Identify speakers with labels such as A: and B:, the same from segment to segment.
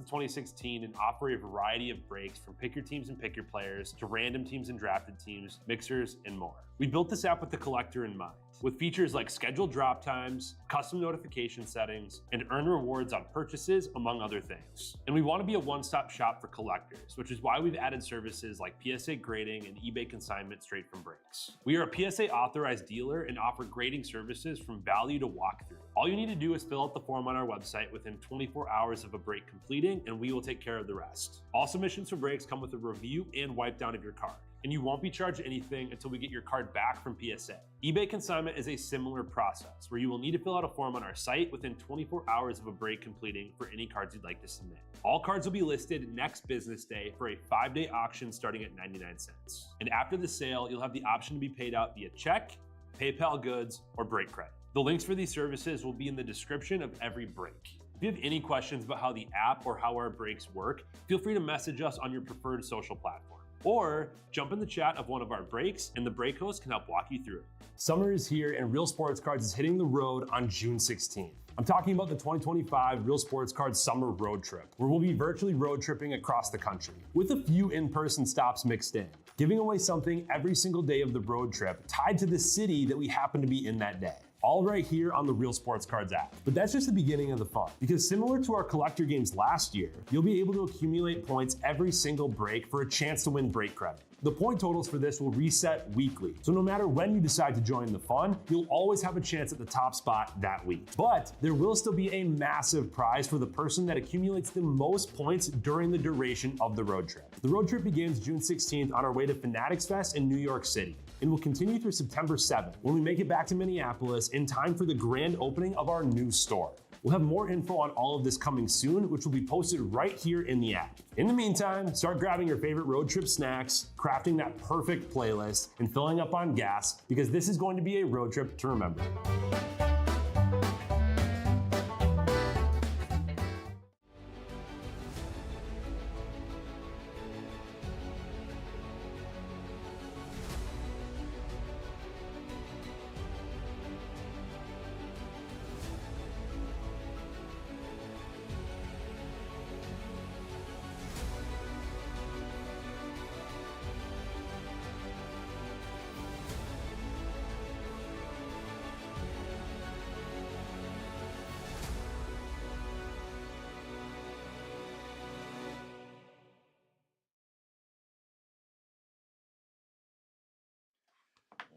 A: 2016 and offer a variety of breaks from pick your teams and pick your players to random teams and drafted teams, mixers, and more. We built this app with the collector in mind, with features like scheduled drop times, custom notification settings, and earn rewards on purchases, among other things. And we want to be a one-stop shop for collectors, which is why we've added services like PSA grading and eBay consignment straight from breaks. We are a PSA authorized dealer and offer grading services from value to walkthrough. All you need to do is fill out the form on our website within 24 hours of a break completing, and we will take care of the rest. All submissions for breaks come with a review and wipe down of your card, and you won't be charged anything until we get your card back from PSA. eBay consignment is a similar process where you will need to fill out a form on our site within 24 hours of a break completing for any cards you'd like to submit. All cards will be listed next business day for a 5-day auction starting at 99 cents. And after the sale, you'll have the option to be paid out via check, PayPal goods, or break credit. The links for these services will be in the description of every break. If you have any questions about how the app or how our breaks work, feel free to message us on your preferred social platform. Or jump in the chat of one of our breaks and the break host can help walk you through it. Summer is here and Real Sports Cards is hitting the road on June 16th. I'm talking about the 2025 Real Sports Cards Summer Road Trip, where we'll be virtually road tripping across the country, with a few in-person stops mixed in, giving away something every single day of the road trip tied to the city that we happen to be in that day. All right here on the Real Sports Cards app. But that's just the beginning of the fun, because similar to our collector games last year, you'll be able to accumulate points every single break for a chance to win break credit. The point totals for this will reset weekly, so no matter when you decide to join the fun, you'll always have a chance at the top spot that week. But there will still be a massive prize for the person that accumulates the most points during the duration of the road trip. The road trip begins June 16th on our way to Fanatics Fest in New York City, and will continue through September 7th when we make it back to Minneapolis in time for the grand opening of our new store. We'll have more info on all of this coming soon, which will be posted right here in the app. In the meantime, start grabbing your favorite road trip snacks, crafting that perfect playlist, and filling up on gas, because this is going to be a road trip to remember.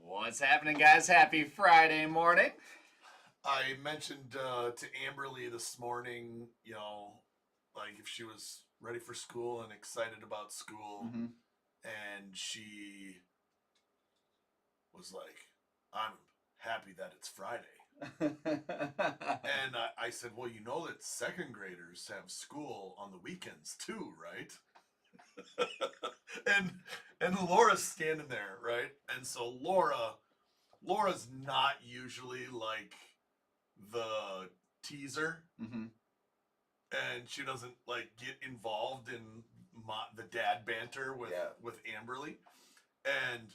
B: What's happening, guys? Happy Friday morning.
C: I mentioned to Amberly this morning, like if she was ready for school and excited about school, and she was like, I'm happy that it's Friday. And I said, well, you know that second graders have school on the weekends too, right? and Laura's standing there, right? And so Laura's not usually like the teaser, and she doesn't like get involved in the dad banter with Amberly, and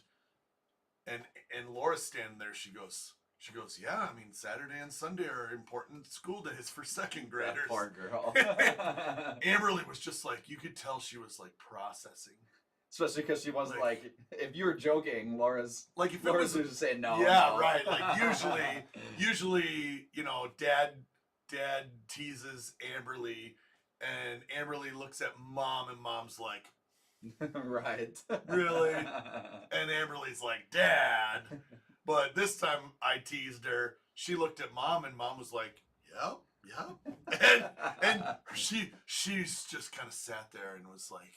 C: Laura's standing there. She goes, yeah, I mean, Saturday and Sunday are important school days for second graders.
B: That poor girl.
C: Amberly was just like, you could tell she was like processing.
B: Especially because she wasn't like, if you were joking, Laura's
C: like, if
B: Laura's was just saying no.
C: Yeah,
B: no.
C: Right. Like usually, dad teases Amberly, and Amberly looks at mom, and mom's like,
B: right.
C: Really? And Amberly's like, Dad. But this time I teased her. She looked at mom, and mom was like, yep. And she's just kind of sat there and was like,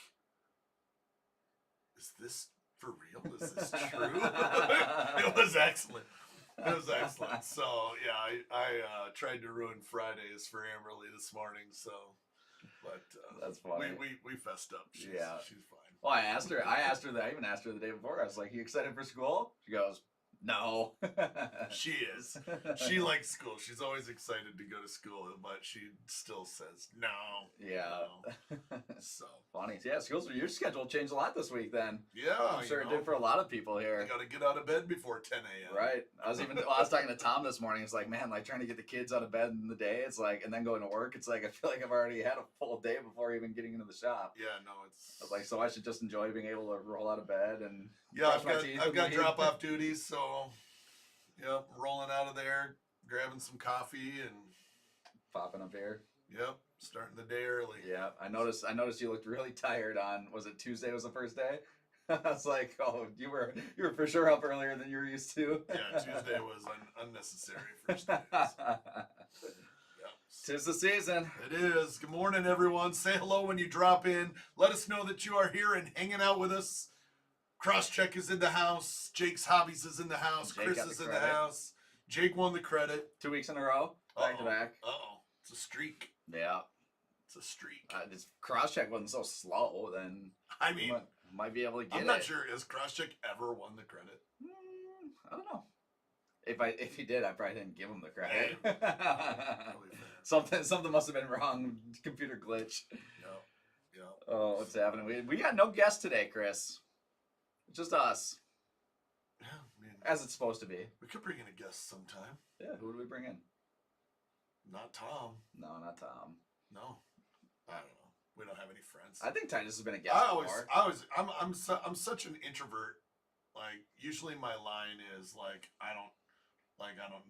C: is this for real? Is this true? It was excellent. So yeah, I tried to ruin Fridays for Amberly this morning. So, but
B: that's funny.
C: We fessed up. She's fine.
B: Well, I even asked her the day before. I was like, "You excited for school?" She goes, "No."
C: She is. She likes school. She's always excited to go to school, but she still says no.
B: Yeah.
C: No. So
B: funny. Nice. Yeah, your schedule changed a lot this week then.
C: Yeah,
B: I'm sure it did for a lot of people here.
C: You got to get out of bed before 10 a.m.
B: Right. I was talking to Tom this morning. It's like, man, like trying to get the kids out of bed in the day. It's like, and then going to work. It's like I feel like I've already had a full day before even getting into the shop.
C: Yeah, no,
B: I was like, so I should just enjoy being able to roll out of bed and
C: yeah. I've got drop off duties, so yep, rolling out of there, grabbing some coffee, and
B: popping up here.
C: Yep, starting the day early.
B: Yeah, I noticed you looked really tired on, was it Tuesday was the first day? I was like, oh, you were for sure up earlier than you're used to.
C: Yeah, Tuesday was unnecessary first days. Yeah.
B: Tis the season.
C: It is. Good morning, everyone. Say hello when you drop in. Let us know that you are here and hanging out with us. Crosscheck is in the house. Jake's Hobbies is in the house.
B: Jake
C: Chris
B: got the
C: is in the
B: credit.
C: house. Jake won the credit.
B: 2 weeks in a row, back to back.
C: Uh-oh. It's a streak.
B: Yeah.
C: It's a streak.
B: This Crosscheck wasn't so slow, then
C: I mean,
B: might be able to get it.
C: I'm not sure. Has Crosscheck ever won the credit?
B: I don't know. If he did, I probably didn't give him the credit. Something must have been wrong. Computer glitch.
C: Yeah.
B: Oh, what's happening? We got no guests today, Chris. Just us,
C: Yeah, I mean,
B: as it's supposed to be.
C: we could bring in a guest sometime.
B: Yeah, who do we bring in?
C: Not Tom.
B: No, not Tom.
C: No. I don't know. We don't have any friends.
B: I think Titus has been a guest before.
C: I'm such an introvert. Like, usually my line is like, I don't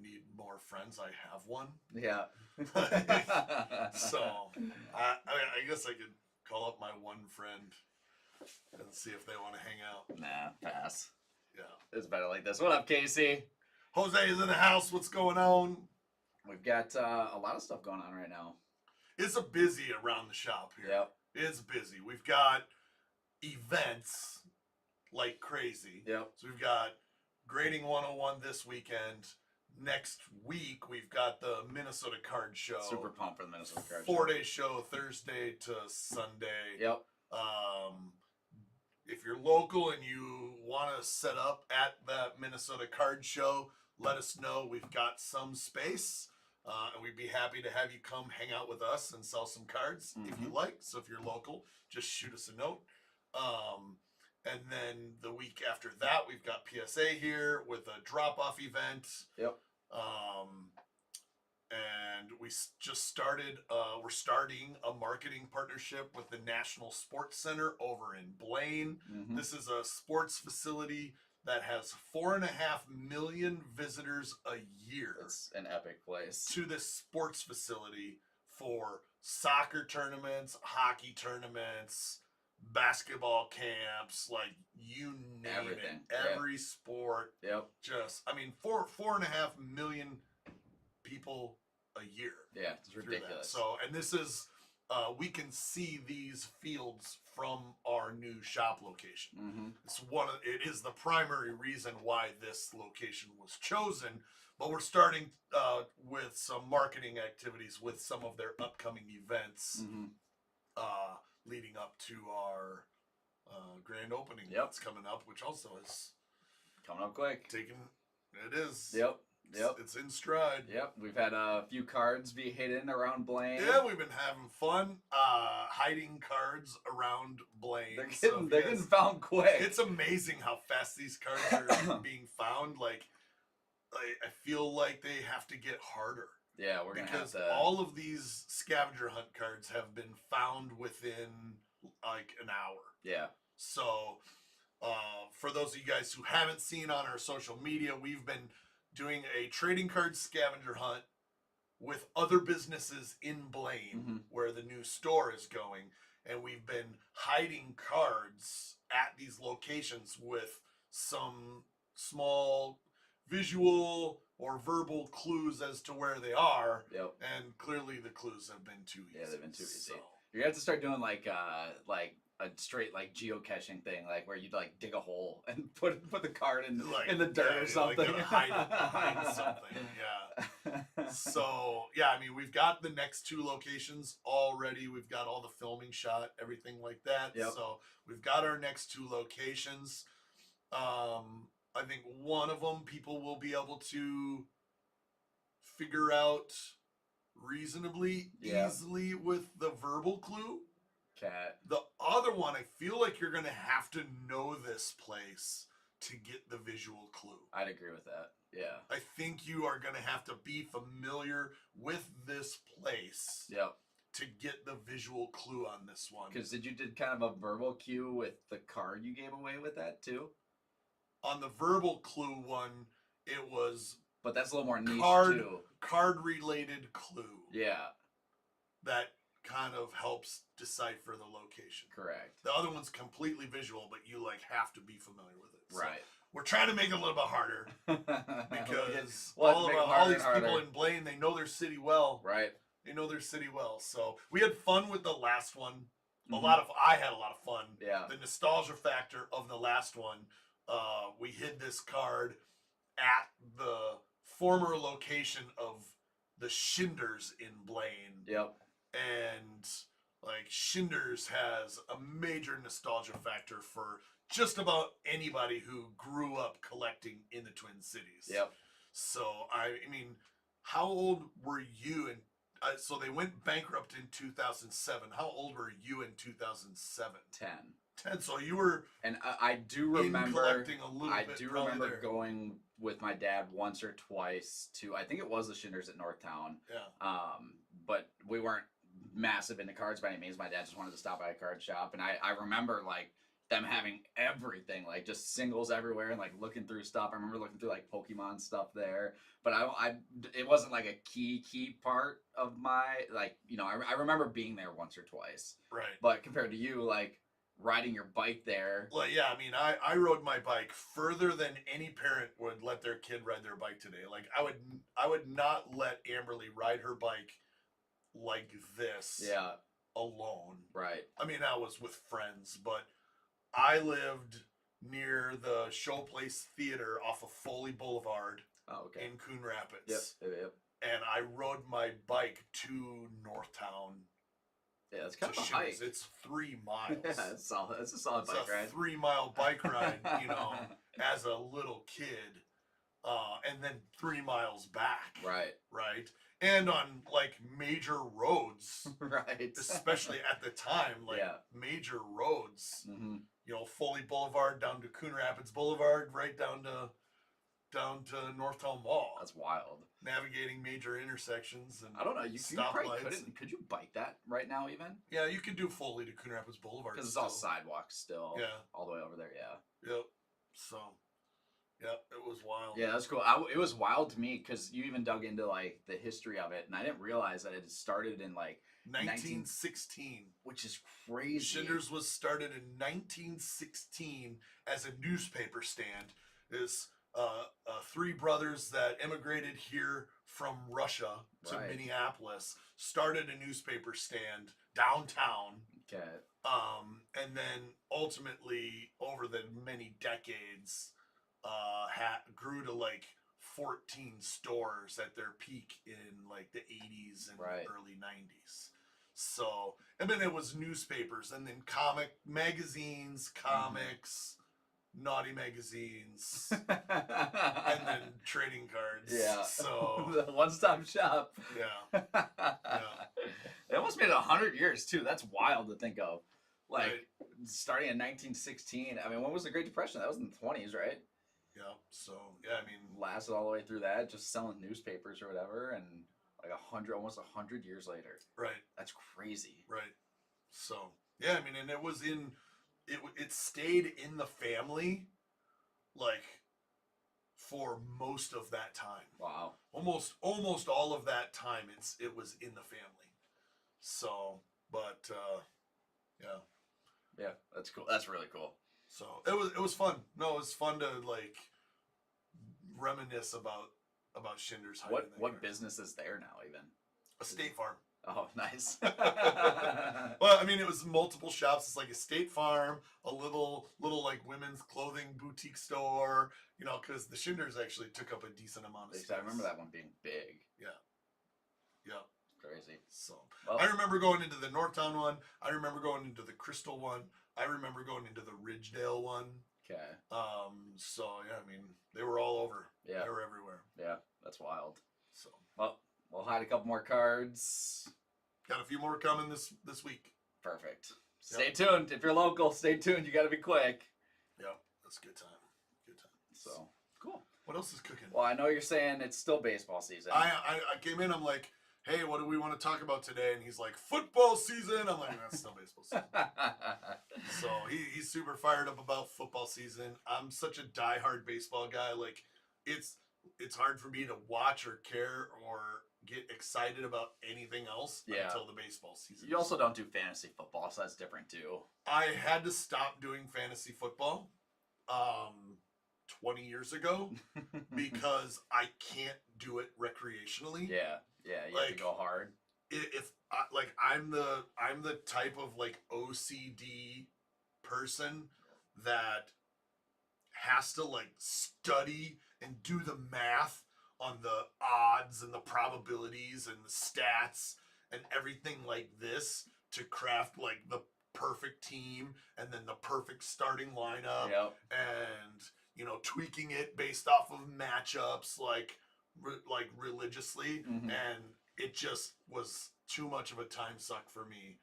C: need more friends. I have one.
B: Yeah.
C: So I guess I could call up my one friend and see if they want to hang out.
B: Nah, pass.
C: Yeah.
B: It's better like this. What up, Casey?
C: Jose is in the house. What's going on?
B: We've got a lot of stuff going on right now.
C: It's a busy around the shop here.
B: Yep.
C: It's busy. We've got events like crazy.
B: Yep.
C: So we've got Grading 101 this weekend. Next week, we've got the Minnesota Card Show.
B: Super pumped for the Minnesota Card Show.
C: 4-day show, Thursday to Sunday.
B: Yep.
C: If you're local and you want to set up at the Minnesota Card Show, let us know. We've got some space, and we'd be happy to have you come hang out with us and sell some cards if you like. So if you're local, just shoot us a note. And then the week after that, we've got PSA here with a drop-off event.
B: Yep.
C: And we just started, we're starting a marketing partnership with the National Sports Center over in Blaine. This is a sports facility that has 4.5 million visitors a year.
B: It's an epic place.
C: To this sports facility for soccer tournaments, hockey tournaments, basketball camps, like you name
B: Everything.
C: it. Every sport.
B: Yep.
C: Just, I mean, 4.5 million people a year.
B: Yeah, it's ridiculous.
C: So, and this is, we can see these fields from our new shop location. It is the primary reason why this location was chosen, but we're starting with some marketing activities with some of their upcoming events leading up to our grand opening that's coming up, which also is
B: coming up quick.
C: It is.
B: Yep.
C: It's in stride.
B: Yep. We've had a few cards be hidden around Blaine.
C: Yeah, we've been having fun hiding cards around Blaine.
B: They're getting found quick.
C: It's amazing how fast these cards are being found. Like I feel like they have to get harder.
B: Yeah, we're gonna have
C: because
B: to.
C: all of these scavenger hunt cards have been found within like an hour.
B: Yeah.
C: So for those of you guys who haven't seen on our social media, we've been doing a trading card scavenger hunt with other businesses in Blaine where the new store is going. And we've been hiding cards at these locations with some small visual or verbal clues as to where they are.
B: Yep.
C: And clearly the clues have been too easy.
B: Yeah, they've been too easy.
C: So.
B: You're gonna have to start doing like a straight like geocaching thing, like where you'd like dig a hole and put the card in the dirt or something.
C: Like hide it behind something. Yeah. So yeah, I mean we've got the next 2 locations already. We've got all the filming shot, everything like that.
B: Yep.
C: So we've got our next 2 locations. I think one of them people will be able to figure out reasonably easily with the verbal clue.
B: Cat.
C: The other one, I feel like you're gonna have to know this place to get the visual clue.
B: I'd agree with that. Yeah.
C: I think you are gonna have to be familiar with this place.
B: Yep.
C: To get the visual clue on this one.
B: Because did kind of a verbal cue with the card you gave away with that too?
C: On the verbal clue one, it was.
B: But that's a little more niche too.
C: Card-related clue.
B: Yeah.
C: That kind of helps decipher the location.
B: Correct.
C: The other one's completely visual, but you like have to be familiar with it. So
B: right.
C: We're trying to make it a little bit harder because
B: all
C: these people in Blaine, they know their city well.
B: Right.
C: They know their city well. So we had fun with the last one. I had a lot of fun.
B: Yeah.
C: The nostalgia factor of the last one. We hid this card at the former location of the Shinders in Blaine.
B: Yep.
C: And like Shinders has a major nostalgia factor for just about anybody who grew up collecting in the Twin Cities.
B: Yep.
C: So I mean, how old were you? And so they went bankrupt in 2007. How old were you in 2007? 10. So you were.
B: And I do remember
C: collecting a little bit.
B: I do remember going with my dad once or twice to. I think it was the Shinders at Northtown.
C: Yeah.
B: But we weren't massive into cards by any means. My dad just wanted to stop by a card shop, and I remember like them having everything, like just singles everywhere, and like looking through stuff. I remember looking through like Pokemon stuff there, but it wasn't like a key part of my like, you know, I remember being there once or twice.
C: Right.
B: But compared to you, like riding your bike there.
C: Well, yeah, I mean, I rode my bike further than any parent would let their kid ride their bike today. Like I would not let Amberly ride her bike like this.
B: Yeah.
C: Alone.
B: Right.
C: I mean, I was with friends, but I lived near the Showplace Theater off of Foley Boulevard in Coon Rapids.
B: Yep.
C: And I rode my bike to Northtown.
B: Yeah, it's kind of a hike.
C: It's 3 miles.
B: Yeah, it's solid. It's a solid bike ride.
C: 3 mile bike ride, you know, as a little kid. And then 3 miles back. Right. And on like major roads.
B: Right.
C: Especially at the time, like major roads.
B: Mm-hmm.
C: You know, Foley Boulevard down to Coon Rapids Boulevard, right down to Northtown Mall.
B: That's wild.
C: Navigating major intersections and
B: I don't know. You probably couldn't. Could you bike that right now even?
C: Yeah, you could do Foley to Coon Rapids Boulevard
B: because it's all sidewalks still.
C: Yeah,
B: all the way over there. Yeah.
C: Yep. So, yeah, it was wild.
B: Yeah, that's cool. It was wild to me because you even dug into like the history of it, and I didn't realize that it had started in like
C: 1916,
B: which is crazy.
C: Shinders was started in 1916 as a newspaper stand. Is 3 brothers that immigrated here from Russia to Minneapolis, started a newspaper stand downtown.
B: Okay.
C: And then ultimately, over the many decades, grew to like 14 stores at their peak in like the 80s and early 90s. So, and then it was newspapers, and then magazines, comics, naughty magazines, and then trading cards.
B: Yeah.
C: So
B: the one-stop shop.
C: Yeah.
B: It almost made 100 years too. That's wild to think of. Like starting in 1916. I mean, when was the Great Depression? That was in the 20s, right?
C: Yeah. So yeah, I mean,
B: lasted all the way through that, just selling newspapers or whatever, and like almost 100 years later.
C: Right.
B: That's crazy.
C: Right. So yeah, I mean, and it was in. It stayed in the family, like, for most of that time.
B: Wow.
C: Almost all of that time, it was in the family. So, but
B: yeah, that's cool. That's really cool.
C: So it was fun. No, it was fun to like reminisce about Shinders.
B: What business is there now? Even
C: a State Farm.
B: Oh, nice.
C: Well, I mean, it was multiple shops. It's like a State Farm, a little like women's clothing boutique store, you know, because the Shinders actually took up a decent amount of space.
B: I remember that one being big.
C: Yeah.
B: Crazy.
C: So I remember going into the Northtown one. I remember going into the Crystal one. I remember going into the Ridgedale one.
B: Okay.
C: So yeah, I mean, they were all over.
B: Yeah.
C: They were everywhere.
B: Yeah, that's wild.
C: So
B: we'll hide a couple more cards.
C: Got a few more coming this week.
B: Perfect. Stay tuned. If you're local, stay tuned. You got to be quick.
C: Yep, that's a good time. Good time.
B: So, cool.
C: What else is cooking?
B: Well, I know you're saying it's still baseball season.
C: I came in, I'm like, hey, what do we want to talk about today? And he's like, football season. I'm like, that's still baseball season. So he's super fired up about football season. I'm such a diehard baseball guy. Like, it's hard for me to watch or care or get excited about anything else until the baseball season.
B: You also don't do fantasy football, so that's different too.
C: I had to stop doing fantasy football 20 years ago because I can't do it recreationally.
B: Yeah, you have to go hard.
C: If I'm the type of like OCD person that has to like study and do the math on the odds and the probabilities and the stats and everything like this to craft like the perfect team and then the perfect starting lineup.
B: Yep.
C: And tweaking it based off of matchups like religiously.
B: Mm-hmm.
C: And it just was too much of a time suck for me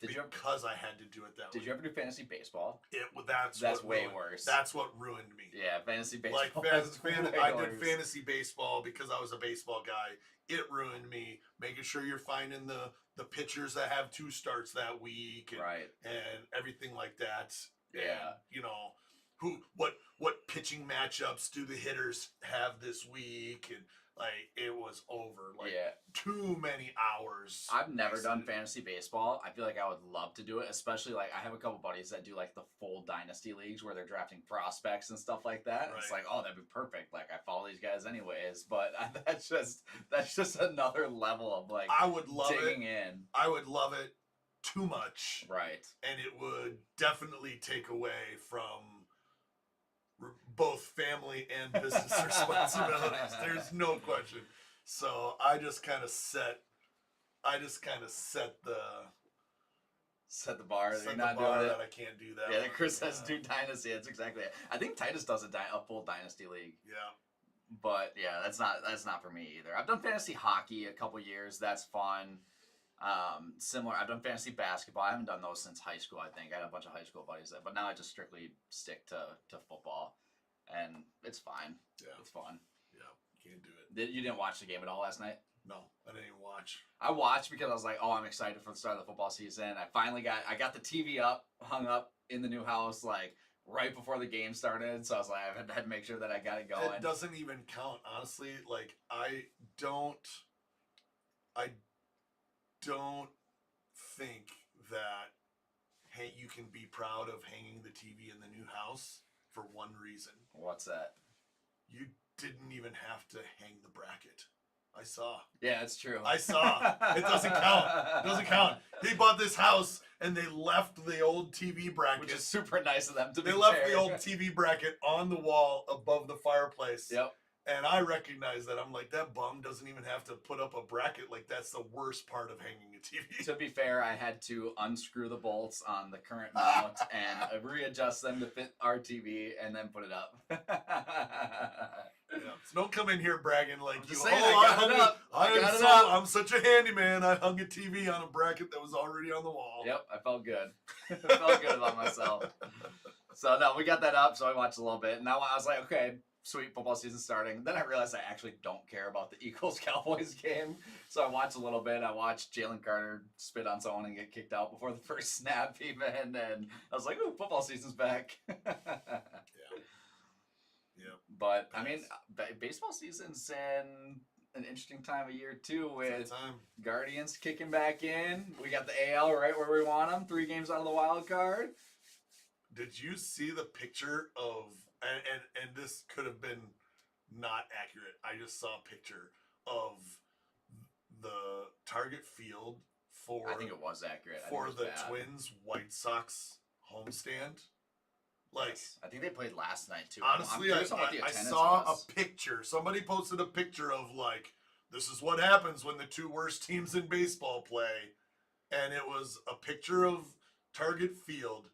C: because I had to do it that way.
B: Did you ever do fantasy baseball?
C: That's
B: way worse.
C: That's what ruined me.
B: Yeah, fantasy baseball.
C: I did fantasy baseball because I was a baseball guy. It ruined me. Making sure you're finding the pitchers that have 2 starts that week and everything like that.
B: Yeah.
C: And, what pitching matchups do the hitters have this week? And it was over. Too many hours.
B: I've never done fantasy baseball. I feel like I would love to do it, especially like I have a couple buddies that do like the full dynasty leagues where they're drafting prospects and stuff like that. Right. It's like, oh, that'd be perfect. Like I follow these guys anyways, but that's just another level of like
C: I would love
B: digging in.
C: I would love it too much.
B: Right.
C: And it would definitely take away from both family and business responsibilities. There's no question. So I just kind of set the
B: bar.
C: Set
B: You're
C: the
B: not
C: bar
B: doing
C: that
B: it.
C: I can't do that.
B: Yeah, then Chris has to do dynasty. That's exactly it. I think Titus does a full dynasty league.
C: Yeah.
B: But yeah, that's not for me either. I've done fantasy hockey a couple years. That's fun. Similar. I've done fantasy basketball. I haven't done those since high school. I think I had a bunch of high school buddies but now I just strictly stick to football, and it's fine. Yeah, it's fun.
C: Yeah, can't do it.
B: You didn't watch the game at all last night?
C: No, I didn't even watch.
B: I watched because I was like, oh, I'm excited for the start of the football season. I got the TV hung up in the new house like right before the game started, so I was like, I had to make sure that I got it going.
C: It doesn't even count, honestly. Like I don't think that you can be proud of hanging the TV in the new house for one reason.
B: What's that?
C: You didn't even have to hang the bracket. I saw.
B: Yeah, it's true.
C: I saw. It doesn't count. It doesn't count. They bought this house and they left the old TV bracket.
B: Which is super nice of them to be
C: They left the old TV bracket on the wall above the fireplace.
B: Yep.
C: And I recognize that. I'm like, that bum doesn't even have to put up a bracket. Like, that's the worst part of hanging a TV.
B: To be fair, I had to unscrew the bolts on the current mount and readjust them to fit our TV and then put it up.
C: Yeah. So don't come in here bragging like you. I'm such a handyman. I hung a TV on a bracket that was already on the wall.
B: Yep, I felt good. I felt good about myself. So no, we got that up. So I watched a little bit, and now I was like, okay, sweet, football season starting. Then I realized I actually don't care about the Eagles-Cowboys game. So I watched a little bit. I watched Jalen Carter spit on someone and get kicked out before the first snap even. And I was like, ooh, football season's back.
C: Yeah.
B: But, I mean, baseball season's an interesting time of year, too, with Guardians kicking back in. We got the AL right where we want them. 3 games out of the wild card.
C: Did you see the picture of... And this could have been not accurate. I just saw a picture of the target field for...
B: I think it was accurate.
C: For the Twins White Sox homestand. Like,
B: yes. I think they played last night, too.
C: Honestly, I saw a picture. Somebody posted a picture of, like, this is what happens when the 2 worst teams in baseball play. And it was a picture of target field.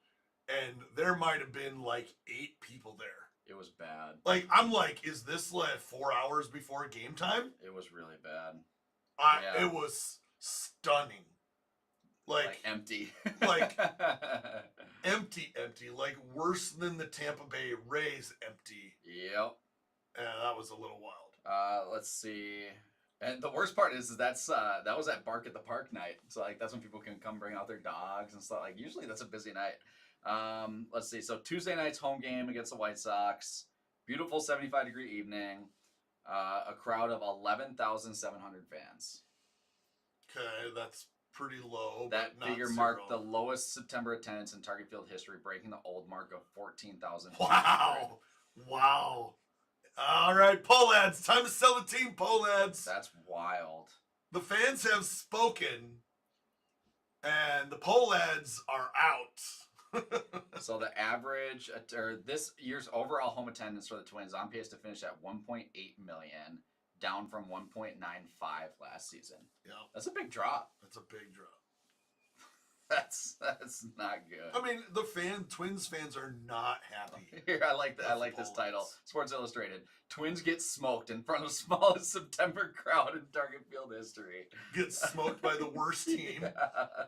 C: And there might have been, like, 8 people there.
B: It was bad.
C: Like, I'm like, is this, like, 4 hours before game time?
B: It was really bad.
C: It was stunning.
B: Like empty.
C: Like empty, like worse than the Tampa Bay Rays empty.
B: Yep.
C: And that was a little wild.
B: Let's see. And the worst part is that was at Bark at the Park night. So like that's when people can come bring out their dogs and stuff. Like usually that's a busy night. Let's see. So Tuesday night's home game against the White Sox. Beautiful 75-degree evening. A crowd of 11,700 fans.
C: Okay, that's pretty low.
B: That
C: but
B: figure
C: not
B: marked the
C: zero.
B: lowest September attendance in Target Field history, breaking the old mark of 14,000.
C: Wow. All right, Polads, time to sell the team, Polads.
B: That's wild.
C: The fans have spoken, and the Polads are out.
B: So the average, or this year's overall home attendance for the Twins on pace to finish at 1.8 million, down from 1.95 last season.
C: Yeah,
B: That's a big drop.
C: that's a big drop.
B: That's not good.
C: I mean, Twins fans are not happy.
B: Here, I like that. I like this title. Sports Illustrated. Twins get smoked in front of smallest September crowd in Target Field history.
C: Get smoked by the worst team,
B: Yeah.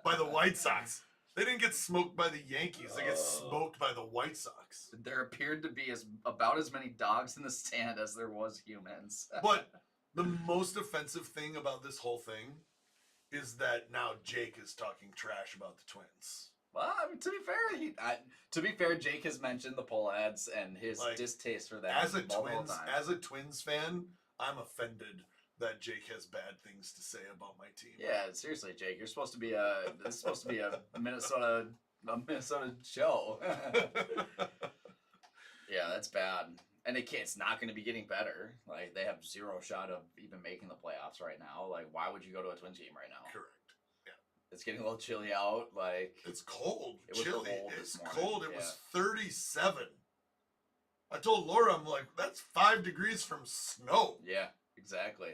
C: by the White Sox. They didn't get smoked by the Yankees. They get smoked by the White Sox.
B: There appeared to be about as many dogs in the stand as there was humans.
C: But the most offensive thing about this whole thing is that now Jake is talking trash about the Twins.
B: Well, I mean, to be fair, Jake has mentioned the Polads and his distaste for that multiple times.
C: As a Twins fan, I'm offended that Jake has bad things to say about my team.
B: Yeah, seriously, Jake, you're supposed to be this is supposed to be a Minnesota show. Yeah, that's bad. And it's not going to be getting better. Like, they have zero shot of even making the playoffs right now. Like, why would you go to a Twins game right now?
C: Correct. Yeah.
B: It's getting a little chilly out. Like,
C: it's cold.
B: It was
C: chilly.
B: cold
C: It's
B: this morning.
C: cold. It was 37. I told Laura, I'm like, that's 5 degrees from snow.
B: Yeah, exactly.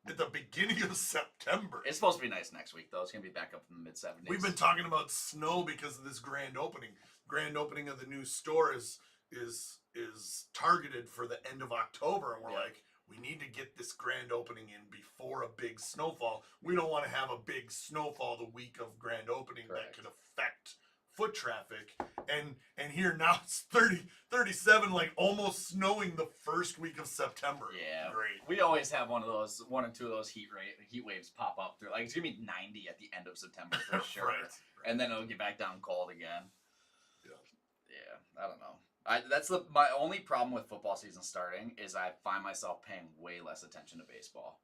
C: At the beginning of September.
B: It's supposed to be nice next week, though. It's going to be back up in the mid-70s.
C: We've been talking about snow because of this grand opening. Grand opening of the new store is targeted for the end of October, and we're like, we need to get this grand opening in before a big snowfall. We don't want to have a big snowfall the week of grand opening that could affect foot traffic. And here now it's 37, like almost snowing the first week of September.
B: Yeah,
C: great.
B: We always have one or two of those heat waves pop up through. Like, it's gonna be 90 at the end of September for sure,
C: right.
B: And then it'll get back down cold again.
C: Yeah,
B: I don't know. That's my only problem with football season starting is I find myself paying way less attention to baseball.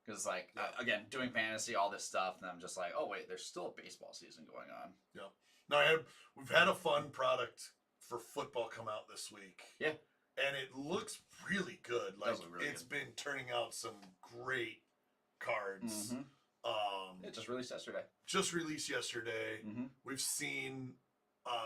B: Because, like, again, doing fantasy, all this stuff, and I'm just like, oh, wait, there's still a baseball season going on.
C: Yeah. No, we've had a fun product for football come out this week.
B: Yeah.
C: And it looks really good. Like, it's
B: good.
C: been turning out some great cards.
B: Mm-hmm. It just released yesterday.
C: Just released yesterday.
B: Mm-hmm.
C: We've seen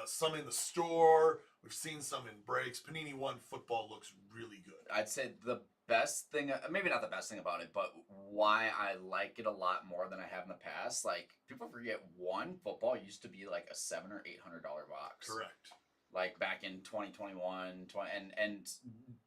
C: some in the store. We've seen some in breaks. Panini One football looks really good.
B: I'd say the best thing, maybe not the best thing about it, but why I like it a lot more than I have in the past. Like, people forget one football used to be like a $700 or $800 box.
C: Correct.
B: Like back in 2021, and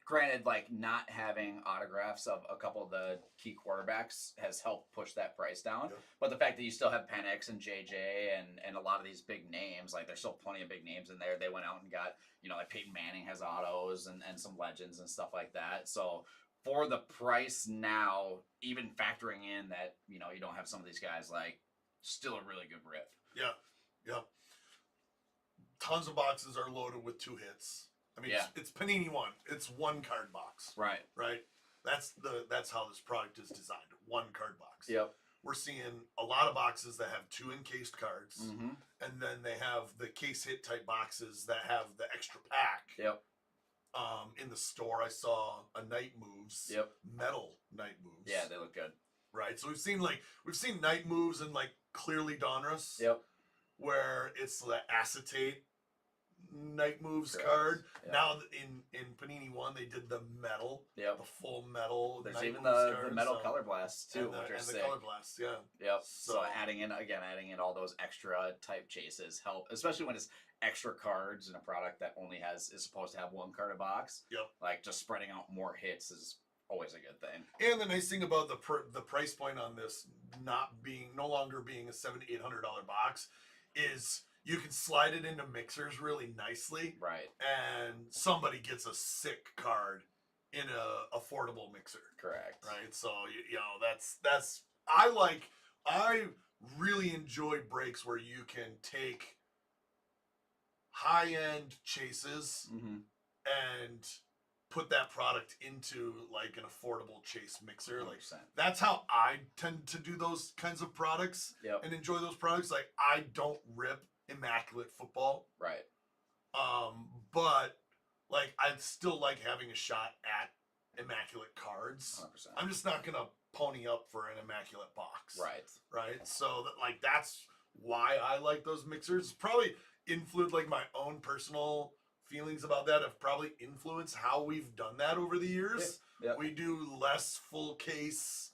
B: granted, like, not having autographs of a couple of the key quarterbacks has helped push that price down.
C: Yep.
B: But the fact that you still have Penix and JJ and a lot of these big names, like, there's still plenty of big names in there. They went out and got, like Peyton Manning has autos and some legends and stuff like that. So for the price now, even factoring in that, you don't have some of these guys, like, still a really good rip.
C: Yeah. Tons of boxes are loaded with 2 hits. I mean,
B: Yeah.
C: it's Panini One. It's 1 card box.
B: Right.
C: That's how this product is designed. 1 card box.
B: Yep.
C: We're seeing a lot of boxes that have 2 encased cards,
B: Mm-hmm.
C: and then they have the case hit type boxes that have the extra pack.
B: Yep.
C: In the store, I saw a Night Moves.
B: Yep.
C: Metal Night Moves.
B: Yeah, they look good.
C: Right. So we've seen Night Moves and like Clearly Donruss.
B: Yep.
C: Where it's the acetate Night Moves
B: Correct.
C: card.
B: Yep.
C: Now in Panini One, they did the metal.
B: Yep.
C: The full metal.
B: There's
C: Night
B: even
C: Moves
B: the
C: cards,
B: metal
C: so-
B: color blasts too,
C: and the,
B: which are
C: and the
B: sick.
C: color blasts. Yeah.
B: Yep. So
C: So-
B: adding in all those extra type chases help, especially when it's extra cards in a product that only is supposed to have 1 card a box.
C: Yep.
B: Like, just spreading out more hits is always a good thing.
C: And the nice thing about the price point on this, no longer being a $700 to $800 box is you can slide it into mixers really nicely,
B: Right.
C: and somebody gets a sick card in a affordable mixer.
B: Correct.
C: Right. So you know that's I really enjoy breaks where you can take high end chases and put that product into like an affordable chase mixer.
B: 100%.
C: Like that's how I tend to do those kinds of products and enjoy those products. Like I don't rip immaculate football.
B: Right.
C: But like I still like having a shot at immaculate cards.
B: 100%.
C: I'm just not gonna pony up for an immaculate box. Right. So that like that's why I like those mixers. Probably influenced like my own personal feelings about that have probably influenced how we've done that over the years. We do less full case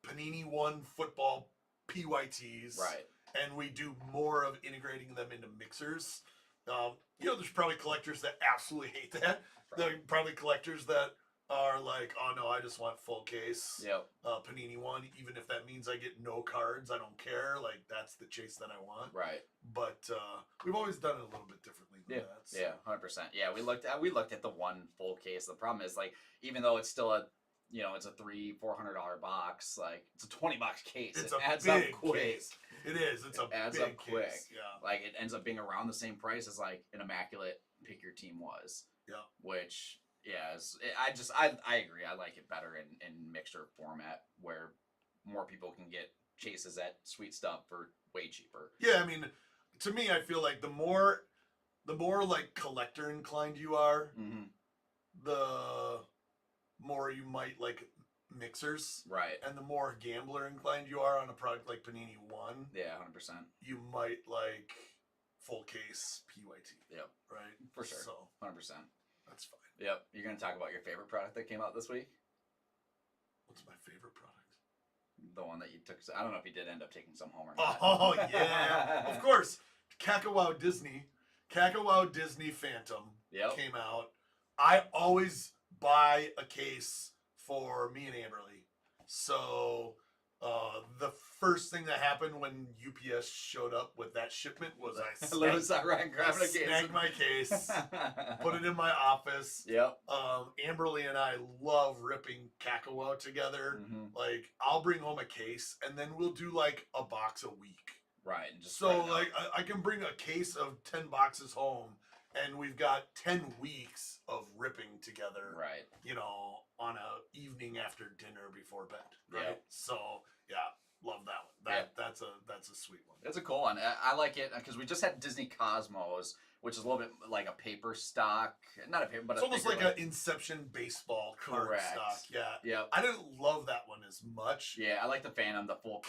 C: Panini One football PYTs.
B: Right.
C: And we do more of integrating them into mixers. You know, there's probably collectors that absolutely hate that. There are probably collectors that are like, oh no, I just want full case Panini One, even if that means I get no cards, I don't care. Like that's the chase that I want.
B: Right.
C: But we've always done it a little bit differently than that. So.
B: Yeah, 100%. Yeah, we looked at the one full case. The problem is like even though it's still it's a $300-$400 box, like it's a $20 case.
C: It
B: adds
C: big
B: up quick.
C: Case. It is. It
B: adds
C: big
B: up quick.
C: Case. Yeah.
B: Like it ends up being around the same price as like an immaculate pick your team was.
C: Yeah.
B: Which I agree. I like it better in mixture format where more people can get chases at sweet stuff for way cheaper.
C: Yeah, I mean, to me, I feel like the more like collector inclined you are, the more you might like mixers.
B: Right.
C: And the more gambler inclined you are on a product like Panini One.
B: Yeah, 100%.
C: You might like full case PYT.
B: Yep.
C: Right?
B: For sure.
C: So
B: 100%.
C: That's fine.
B: Yep. You're going to talk about your favorite product that came out this week?
C: What's my favorite product?
B: The one that you took. I don't know if you did end up taking some home or not.
C: Oh, yeah. Of course. Kakao Disney Phantom came out. I always buy a case for me and Amberly. So the first thing that happened when UPS showed up with that shipment was I snagged my case, put it in my office.
B: Yep.
C: Amberly and I love ripping Kakao together. Like I'll bring home a case and then we'll do like a box a week.
B: Right. And just
C: so like I can bring a case of 10 boxes home and we've got 10 weeks of ripping together.
B: Right.
C: You know, on a evening after dinner before bed. Right.
B: Yep.
C: So yeah, love that one. That's a sweet one.
B: It's a cool one. I like it because we just had Disney Cosmos, which is a little bit like a paper stock, not a paper, but
C: it's almost like an Inception baseball card stock. Yeah.
B: Yeah.
C: I didn't love that one as much.
B: Yeah, I like the Phantom, the full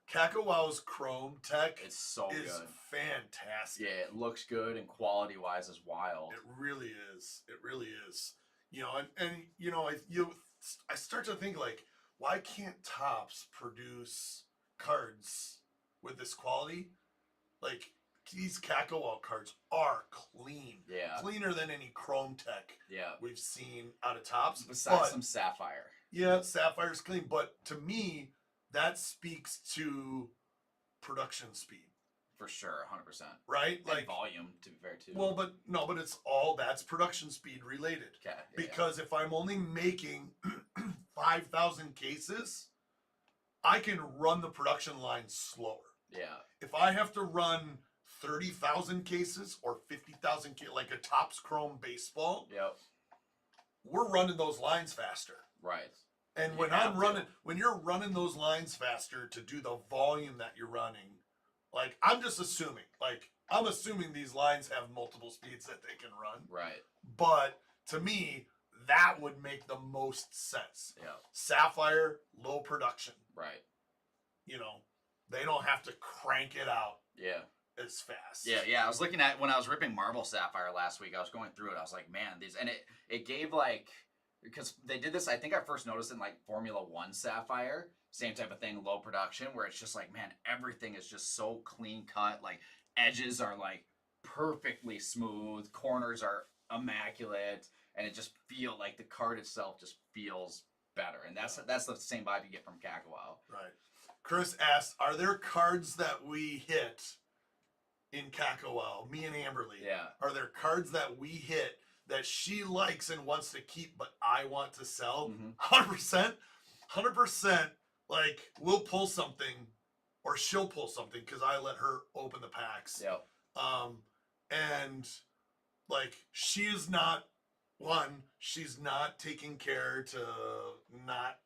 C: Kakao's Chrome tech
B: is so good.
C: Fantastic.
B: Yeah, it looks good and quality wise is wild.
C: It really is. It really is. You know, and you know, I start to think like, why can't Topps produce cards with this quality? Like these Kakao cards are clean.
B: Yeah.
C: Cleaner than any Chrome tech we've seen out of Topps.
B: Besides some Sapphire.
C: Yeah, Sapphire's clean, but to me, that speaks to production speed.
B: For sure, 100%.
C: Right?
B: And like volume, to be fair, too.
C: Well, but it's that's production speed related.
B: Okay.
C: Because if I'm only making 5,000 cases, I can run the production line slower.
B: Yeah.
C: If I have to run 30,000 cases or 50,000 cases, like a Topps Chrome baseball, we're running those lines faster.
B: Right.
C: And when you're running those lines faster to do the volume that you're running, like I'm assuming these lines have multiple speeds that they can run.
B: Right.
C: But to me, that would make the most sense.
B: Yeah.
C: Sapphire, low production.
B: Right.
C: You know, they don't have to crank it out.
B: Yeah.
C: As fast.
B: Yeah. I was looking at when I was ripping Marvel Sapphire last week. I was going through it. I was like, man, it gave like. Because they did this, I think I first noticed in like Formula One Sapphire, same type of thing, low production, where it's just like, man, everything is just so clean cut. Like edges are like perfectly smooth, corners are immaculate, and it just feels like the card itself just feels better, and that's the same vibe you get from Kakawao.
C: Right. Chris asked, are there cards that we hit in Kakawao, me and Amberly?
B: Yeah.
C: Are there cards that we hit that she likes and wants to keep, but I want to sell? 100%. 100%. Like, we'll pull something, or she'll pull something, because I let her open the packs.
B: Yep.
C: And, like, she is not, she's not taking care to not,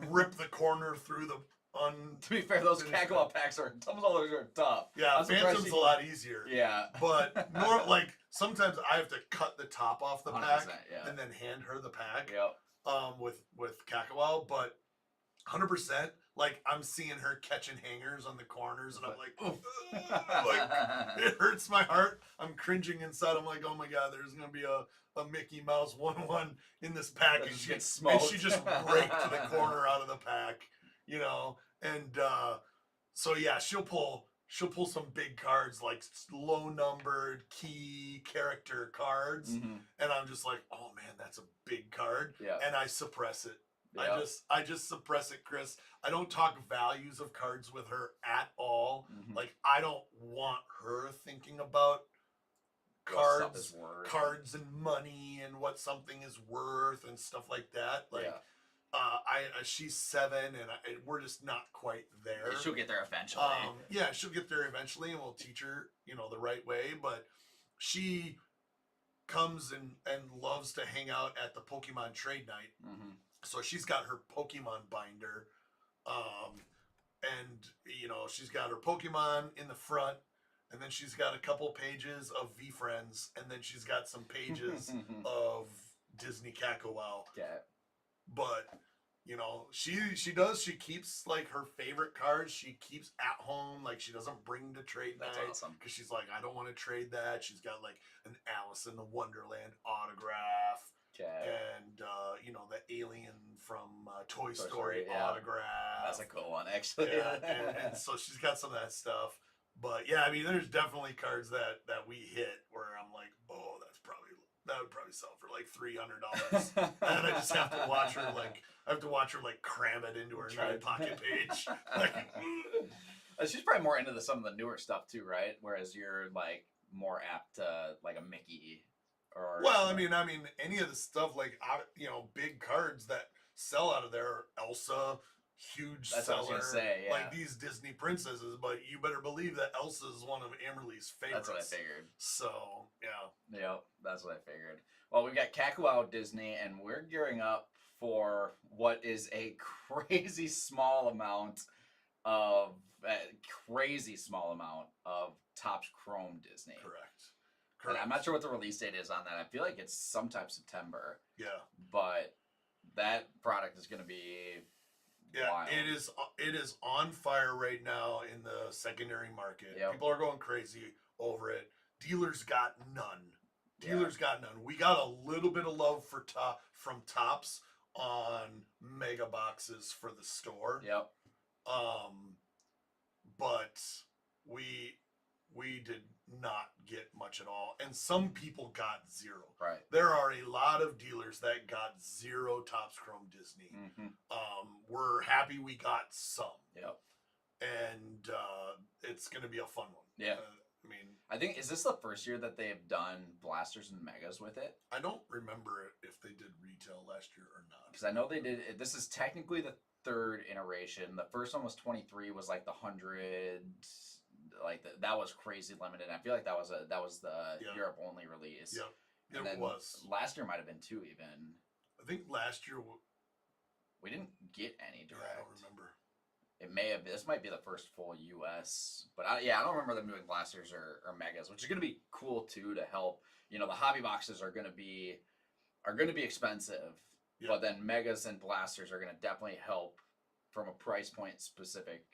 C: rip the corner through the
B: To be fair, those Kakawao packs are tough.
C: Yeah, Phantom's a lot easier.
B: Yeah.
C: But sometimes I have to cut the top off the pack and then hand her the pack.
B: Yep.
C: With Kakawao, but 100%, like, I'm seeing her catching hangers on the corners, and I'm like, like, it hurts my heart. I'm cringing inside. I'm like, oh my god, there's gonna be a Mickey Mouse 1/1 in this pack, and she just raked the corner out of the pack, and so yeah, she'll pull some big cards, like low numbered key character cards, and I'm just like, oh man, that's a big card, and I suppress it. Yep. I just suppress it, Chris. I don't talk values of cards with her at all. Like, I don't want her thinking about cards and money and what something is worth and stuff like that. Like, she's 7 and we're just not quite there.
B: She'll get there eventually.
C: She'll get there eventually, and we'll teach her, the right way. But she comes and loves to hang out at the Pokemon trade night. So she's got her Pokemon binder, and she's got her Pokemon in the front, and then she's got a couple pages of V-Friends, and then she's got some pages of Disney Kakawao.
B: Yeah.
C: But she keeps, like, her favorite cards. She keeps at home, like, she doesn't bring to trade night.
B: That's awesome.
C: Because she's like, I don't want to trade that. She's got, like, an Alice in the Wonderland autograph. And the alien from Toy Story autograph.
B: That's a cool one, actually.
C: and so she's got some of that stuff. But yeah, I mean, there's definitely cards that we hit where I'm like, oh, that would probably sell for like $300, and I just have to watch her like cram it into her 9-pocket page.
B: She's probably more into some of the newer stuff too, right? Whereas you're like more apt to like a Mickey.
C: Well, I mean, any of the stuff, like, big cards that sell out of there, Elsa, huge seller.
B: What I was gonna say, yeah.
C: Like these Disney princesses, but you better believe that Elsa is one of Amerly's favorites.
B: That's what I figured.
C: So, yeah.
B: Yep, that's what I figured. Well, we've got Kakawao Disney, and we're gearing up for what is a crazy small amount of Topps Chrome Disney.
C: Correct.
B: And I'm not sure what the release date is on that. I feel like it's sometime September.
C: Yeah.
B: But that product is going to be wild.
C: It is on fire right now in the secondary market.
B: Yep.
C: People are going crazy over it. Dealers got none. We got a little bit of love from Topps on mega boxes for the store.
B: Yep.
C: But we did not get much at all, and some people got 0.
B: Right.
C: There are a lot of dealers that got 0 Topps Chrome Disney. We're happy we got some.
B: Yep.
C: And it's going to be a fun one.
B: Yeah. I think, is this the first year that they have done blasters and megas with it?
C: I don't remember if they did retail last year or not.
B: Because I know they did. This is technically the 3rd iteration. The first one was 23, was like the 100. Like that was crazy limited. I feel like that was the Europe only release.
C: Yep, it was.
B: Last year might have been 2 even.
C: I think last year
B: we didn't get any direct.
C: I don't remember.
B: It may have. This might be the first full U.S. But I don't remember them doing blasters or megas, which is going to be cool too to help. The hobby boxes are going to be expensive, but then megas and blasters are going to definitely help from a price point specific.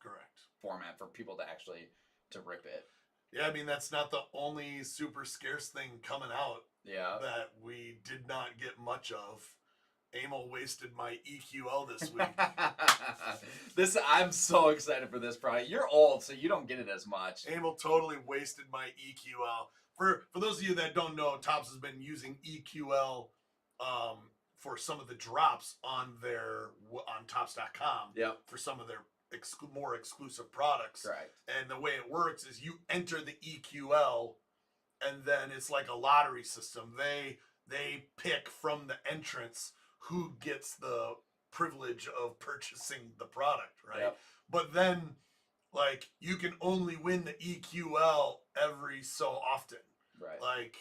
C: Correct.
B: Format for people to actually to rip it.
C: Yeah, that's not the only super scarce thing coming out.
B: Yeah.
C: That we did not get much of. Emil wasted my EQL this week.
B: I'm so excited for this product. You're old, so you don't get it as much.
C: Emil totally wasted my EQL. For those of you that don't know, Topps has been using EQL for some of the drops on on Topps.com.
B: Yep.
C: For some of their more exclusive products.
B: Correct.
C: And the way it works is you enter the EQL, and then it's like a lottery system. They pick from the entrants who gets the privilege of purchasing the product, right?
B: Yep.
C: But then, like, you can only win the EQL every so often.
B: Right.
C: Like,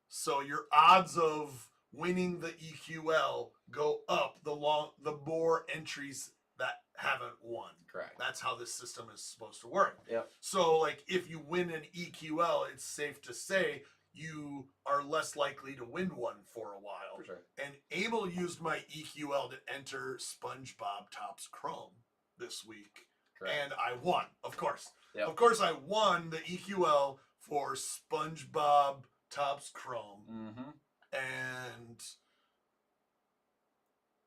C: so your odds of winning the EQL go up the more entries that haven't won.
B: Correct.
C: That's how this system is supposed to work.
B: Yep.
C: So, like, if you win an EQL, it's safe to say you are less likely to win one for a while.
B: For sure.
C: And Emil used my EQL to enter SpongeBob Topps Chrome this week.
B: Correct.
C: And I won, of course.
B: Yep.
C: Of course, I won the EQL for SpongeBob Topps Chrome.
B: Mm-hmm.
C: And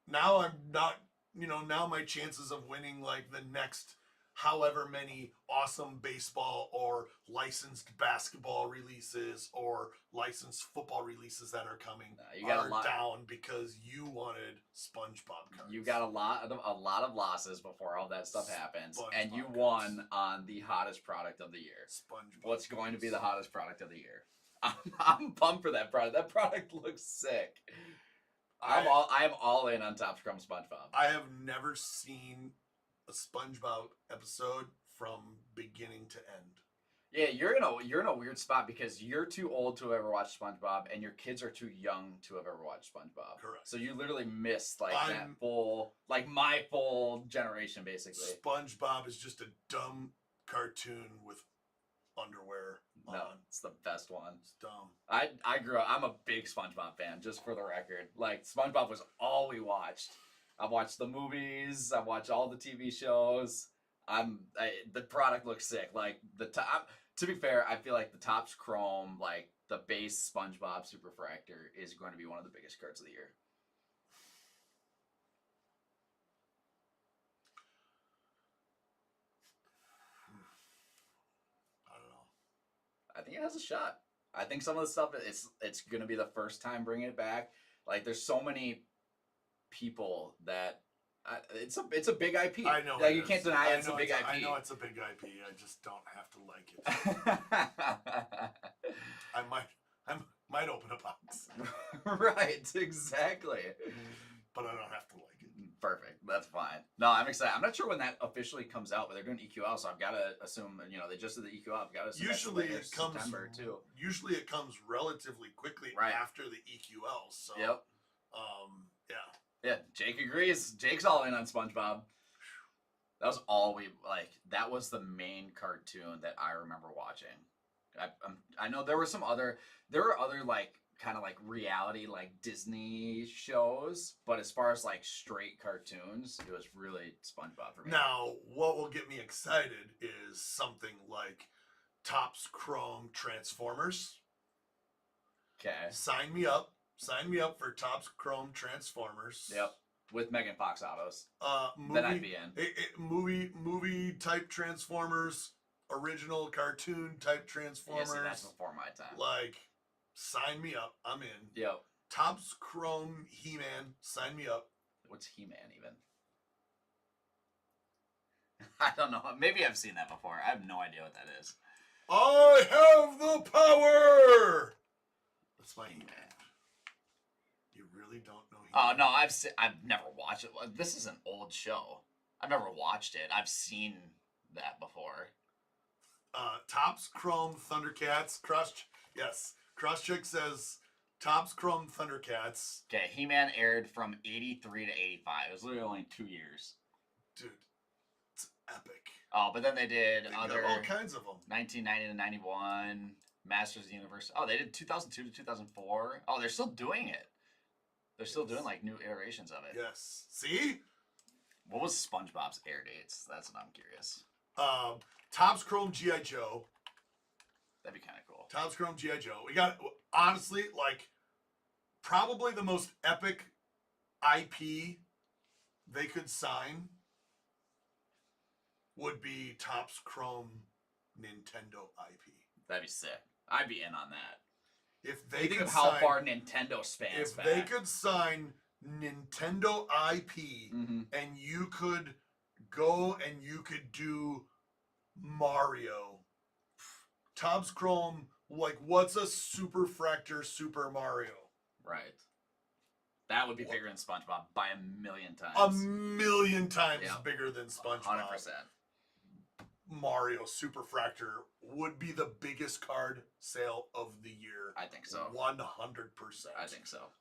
C: now I'm not, now my chances of winning like the next however many awesome baseball or licensed basketball releases or licensed football releases that are coming are down because you wanted SpongeBob cards.
B: You got a lot of losses before all that stuff happens, and you won on the hottest product of the year.
C: SpongeBob.
B: What's going to be the hottest product of the year? I'm pumped for that product. That product looks sick. I am all in on Topps Chrome SpongeBob.
C: I have never seen a SpongeBob episode from beginning to end.
B: Yeah, you're in a weird spot because you're too old to have ever watched SpongeBob, and your kids are too young to have ever watched SpongeBob.
C: Correct.
B: So you literally missed my full generation basically.
C: SpongeBob is just a dumb cartoon with underwear on.
B: No, it's the best one.
C: It's dumb.
B: I grew up. I'm a big SpongeBob fan, just for the record. Like, SpongeBob was all we watched. I've watched the movies. I've watched all the TV shows. The product looks sick. Like, to be fair, I feel like the Topps Chrome, like the base SpongeBob Superfractor, is going to be one of the biggest cards of the year. I think it has a shot. I think some of the stuff it's going to be the first time bringing it back. Like, there's so many people that it's a big IP.
C: I know.
B: Like, you can't deny it's a big IP.
C: I know it's a big IP. I just don't have to like it. I might open a box.
B: Right. Exactly.
C: But I don't have to like it.
B: Perfect. That's fine. No, I'm excited. I'm not sure when that officially comes out, but they're doing EQL, so I've got to assume, they just did the EQL. I've got to assume
C: usually it comes
B: September too.
C: Usually it comes relatively quickly after the EQL. So
B: yep.
C: Yeah.
B: Yeah, Jake agrees. Jake's all in on SpongeBob. That was all that was the main cartoon that I remember watching. I know there were other like kind of like reality like Disney shows, but as far as like straight cartoons, it was really SpongeBob for me.
C: Now, what will get me excited is something like Topps Chrome Transformers.
B: Okay.
C: Sign me up. Sign me up for Topps Chrome Transformers.
B: Yep. With Megan Fox autos.
C: Then
B: I'd be in.
C: Movie type Transformers, original cartoon type Transformers.
B: Yeah, see, that's before my time.
C: Like, sign me up. I'm in.
B: Yep.
C: Topps Chrome He-Man. Sign me up.
B: What's He-Man even? I don't know. Maybe I've seen that before. I have no idea what that is.
C: I have the power. That's my He-Man. You really don't know
B: Oh
C: He-Man?
B: no, I've never watched it. This is an old show. I've never watched it. I've seen that before.
C: Topps Chrome Thundercats. Crosscheck says Topps Chrome Thundercats.
B: Okay, He-Man aired from 83 to 85. It was literally only 2 years.
C: Dude, it's epic.
B: Oh, but then they did
C: They
B: other
C: got all kinds of them.
B: 1990 to 91, Masters of the Universe. Oh, they did 2002 to 2004. Oh, they're still doing it. They're still doing like new iterations of it.
C: Yes. See?
B: What was SpongeBob's air dates? That's what I'm curious.
C: Topps Chrome G.I. Joe.
B: That'd be kind of cool.
C: Topps Chrome G.I. Joe. We got, honestly, like, probably the most epic IP they could sign would be Topps Chrome Nintendo IP.
B: That'd be sick. I'd be in on that.
C: If they
B: think
C: could
B: of how
C: sign,
B: far Nintendo spans
C: if
B: back.
C: they could sign Nintendo IP, and you could go and you could do Mario. Topps Chrome, like, what's a Superfractor Super Mario?
B: Right. That would be bigger than SpongeBob by a million times.
C: A million times bigger than SpongeBob.
B: 100%.
C: Mario Superfractor would be the biggest card sale of the year.
B: I think so.
C: 100%.
B: I think so.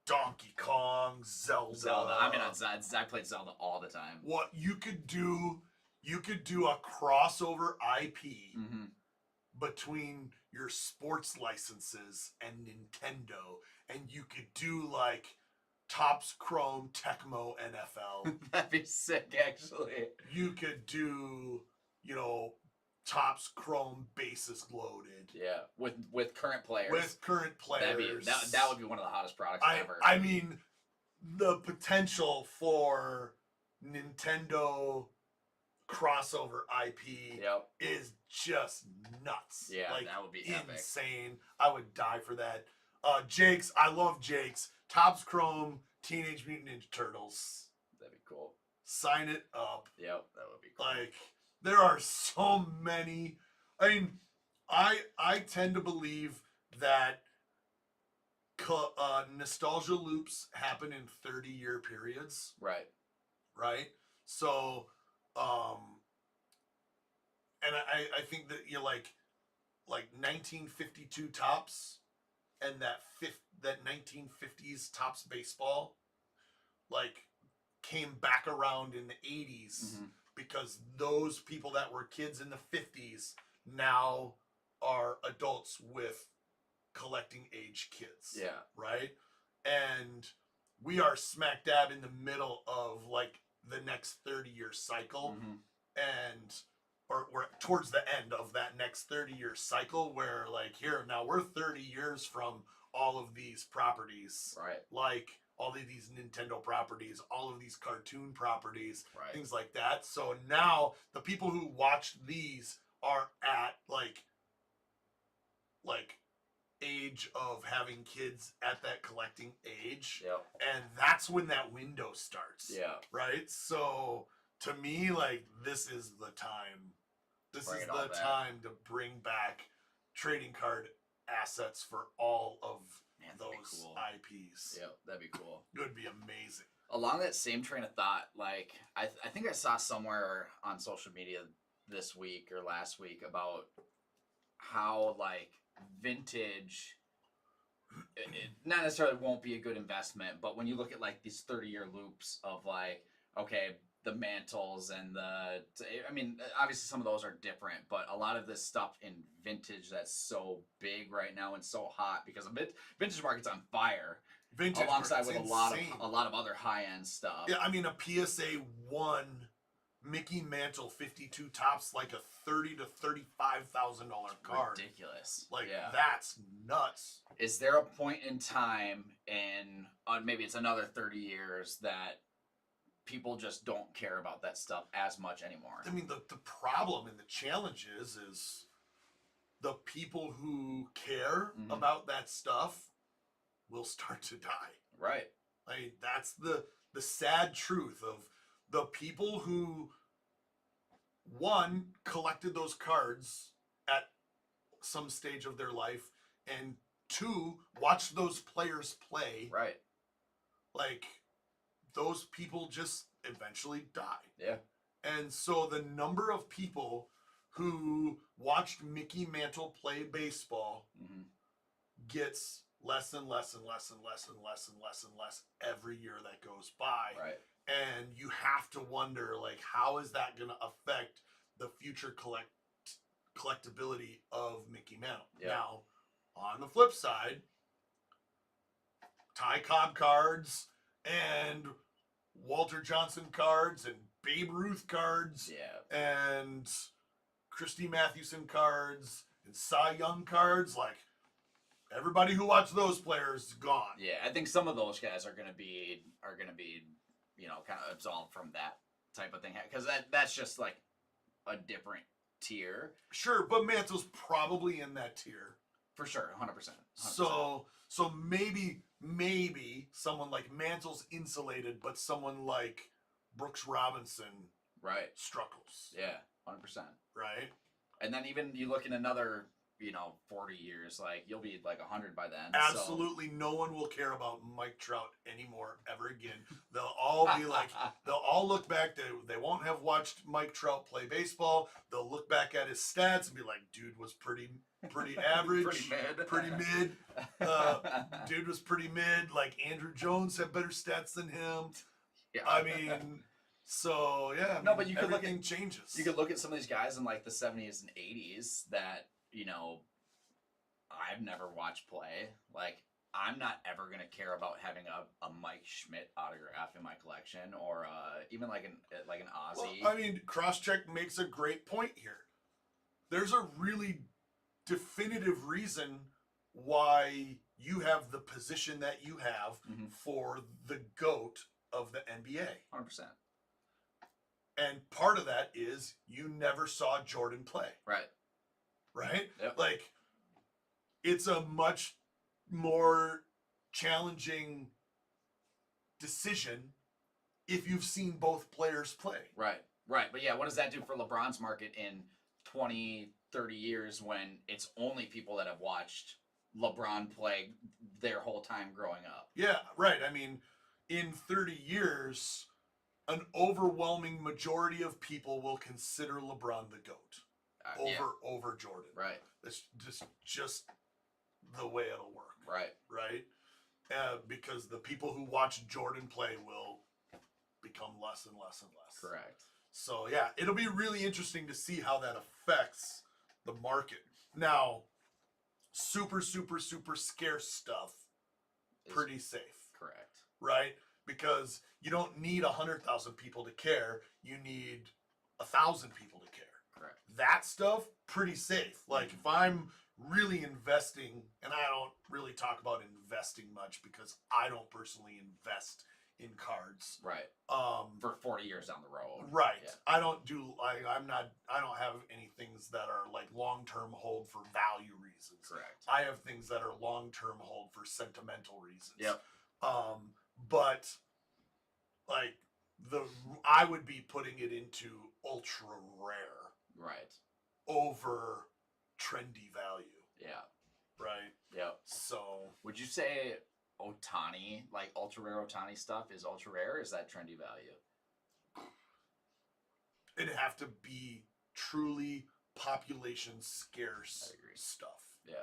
C: Donkey Kong, Zelda.
B: I mean, I played Zelda all the time.
C: What you could do a crossover IP between your sports licenses and Nintendo, and you could do like Topps Chrome Tecmo NFL.
B: That'd be sick, actually.
C: You could do, Topps Chrome Bases Loaded.
B: Yeah, with current players.
C: With current players.
B: That would be one of the hottest products ever.
C: I mean, the potential for Nintendo crossover IP is just nuts.
B: Yeah, that would be epic.
C: Insane. I would die for that. Jake's, I love Jake's. Topps Chrome Teenage Mutant Ninja Turtles.
B: That'd be cool.
C: Sign it up.
B: Yep, that would be cool.
C: Like, there are so many. I mean, I tend to believe that nostalgia loops happen in 30-year periods.
B: Right.
C: Right? So, and I think that like 1952 Topps and that 1950s Topps baseball like came back around in the 80s because those people that were kids in the 50s now are adults with collecting age kids.
B: Yeah.
C: Right? And we are smack dab in the middle of like the next 30-year cycle, and we're towards the end of that next 30-year cycle where like now we're 30 years from all of these properties,
B: right? Like
C: all of these Nintendo properties, all of these cartoon properties,
B: right,
C: things like that. So now the people who watch these are at like age of having kids at that collecting age.
B: Yep.
C: And that's when that window starts.
B: Yeah.
C: Right? So to me, like, this is the time. This is the time to bring back trading card assets for all of those
B: cool.
C: IPs.
B: Yeah, that'd be cool.
C: It would be amazing.
B: Along that same train of thought, like I think I saw somewhere on social media this week or last week about how like vintage it not necessarily won't be a good investment, but when you look at like these 30-year loops of like, okay, the mantles and I mean, obviously some of those are different, but a lot of this stuff in vintage that's so big right now and so hot because the vintage market's on fire.
C: Vintage
B: alongside with
C: insane.
B: a lot of other high-end stuff.
C: Yeah, I mean, a PSA 1 Mickey Mantle 52 Topps like a $30,000 to $35,000 card.
B: Ridiculous.
C: Like, that's nuts.
B: Is there a point in time in maybe it's another 30 years that people just don't care about that stuff as much anymore?
C: I mean, the problem and the challenge is the people who care about that stuff will start to die.
B: Right.
C: Like, that's the sad truth of the people who, one, collected those cards at some stage of their life, and two, watched those players play.
B: Right.
C: Like, those people just eventually die.
B: Yeah.
C: And so the number of people who watched Mickey Mantle play baseball gets less and less and less and less and less and less and less every year that goes by.
B: Right.
C: And you have to wonder, like, how is that going to affect the future collectability of Mickey Mantle?
B: Yeah.
C: Now, on the flip side, Ty Cobb cards and Walter Johnson cards and Babe Ruth cards and Christy Mathewson cards and Cy Young cards, like, everybody who watched those players is gone.
B: Yeah, I think some of those guys are gonna be kind of absolved from that type of thing because that's just like a different tier.
C: Sure, but Mantle's probably in that tier.
B: For sure, 100%.
C: So maybe someone like Mantle's insulated, but someone like Brooks Robinson
B: right
C: struggles.
B: Yeah, 100%.
C: Right.
B: And then even you look in another 40 years, like you'll be like 100 by then.
C: Absolutely, no one will care about Mike Trout anymore ever again. They'll all be like, they'll all look back. They won't have watched Mike Trout play baseball. They'll look back at his stats and be like, dude was pretty average, pretty mid. Dude was pretty mid. Like Andrew Jones had better stats than him.
B: Yeah.
C: I mean. So yeah,
B: but you could
C: everything changes.
B: You could look at some of these guys in like the 70s and 80s that I've never watched play. Like I'm not ever gonna care about having a Mike Schmidt autograph in my collection, or even like an Ozzy.
C: Well, I mean, Crosscheck makes a great point here. There's a really definitive reason why you have the position that you have for the GOAT of the NBA.
B: 100%.
C: And part of that is you never saw Jordan play.
B: Right.
C: Right?
B: Yep.
C: Like, it's a much more challenging decision if you've seen both players play.
B: Right. But yeah, what does that do for LeBron's market in 20, 30 years when it's only people that have watched LeBron play their whole time growing up?
C: Yeah, right. I mean, in 30 years, an overwhelming majority of people will consider LeBron the GOAT over Jordan.
B: Right.
C: That's just the way it'll work. Right. Because the people who watch Jordan play will become less and less and less.
B: Correct.
C: So yeah, it'll be really interesting to see how that affects the market. Now, super scarce stuff, pretty safe.
B: Correct.
C: Right? Because you don't need 100,000 people to care. You need 1,000 people to care.
B: Correct.
C: That stuff, pretty safe. Like if I'm really investing, and I don't really talk about investing much because I don't personally invest in cards.
B: Right. For 40 years down the road.
C: Right.
B: Yeah.
C: I don't have any things that are like long-term hold for value reasons.
B: Correct.
C: I have things that are long-term hold for sentimental reasons.
B: Yep.
C: But like I would be putting it into ultra rare.
B: Right.
C: Over trendy value.
B: Yeah.
C: Right.
B: Yep.
C: So
B: would you say Ohtani, like ultra rare Ohtani stuff, is ultra rare? Or is that trendy value?
C: It'd have to be truly population scarce stuff.
B: Yeah.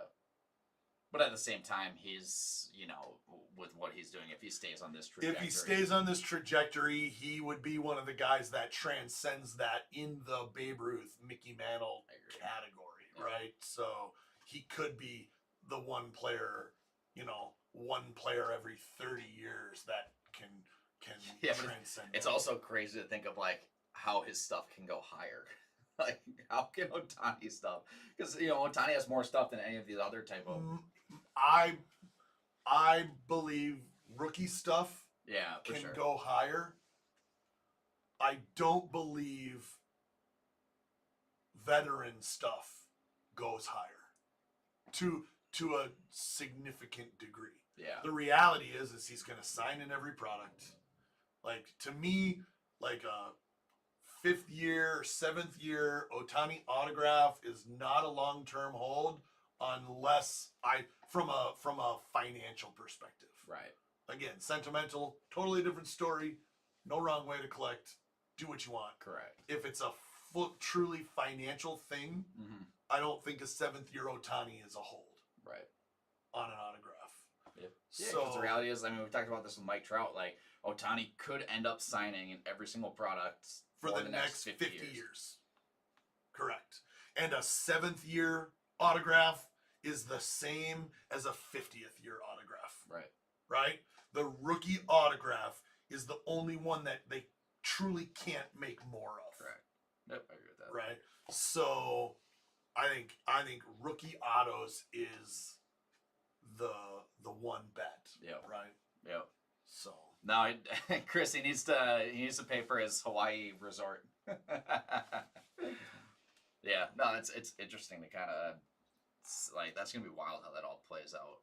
B: But at the same time, he's, with what he's doing, if he stays on this trajectory.
C: If he stays on this trajectory, he would be one of the guys that transcends that in the Babe Ruth, Mickey Mantle category, right? So he could be the one player every 30 years that can transcend.
B: It's also crazy to think of like how his stuff can go higher. Like how can Ohtani stuff? Because Ohtani has more stuff than any of these other type of.
C: I believe rookie stuff can
B: sure.
C: go higher. I don't believe veteran stuff goes higher to a significant degree.
B: Yeah.
C: The reality is he's going to sign in every product. Like to me, like a 5th year, 7th year Ohtani autograph is not a long-term hold unless from a financial perspective.
B: Right.
C: Again, sentimental, totally different story. No wrong way to collect. Do what you want.
B: Correct.
C: If it's a truly financial thing, I don't think a 7th year Ohtani is a hold.
B: Right.
C: On an autograph.
B: Yeah. Because the reality is, we talked about this with Mike Trout. Like Ohtani could end up signing in every single product
C: for the next 50 years. Correct. And a 7th year autograph is the same as a 50th year autograph.
B: Right.
C: Right? The rookie autograph is the only one that they truly can't make more of.
B: Correct. Yep, I agree with that.
C: Right? So I think rookie autos is the one bet.
B: Yep.
C: Right?
B: Yep.
C: So
B: no, Chris, he needs to pay for his Hawaii resort. Yeah, no, it's interesting to kind of like that's gonna be wild how that all plays out.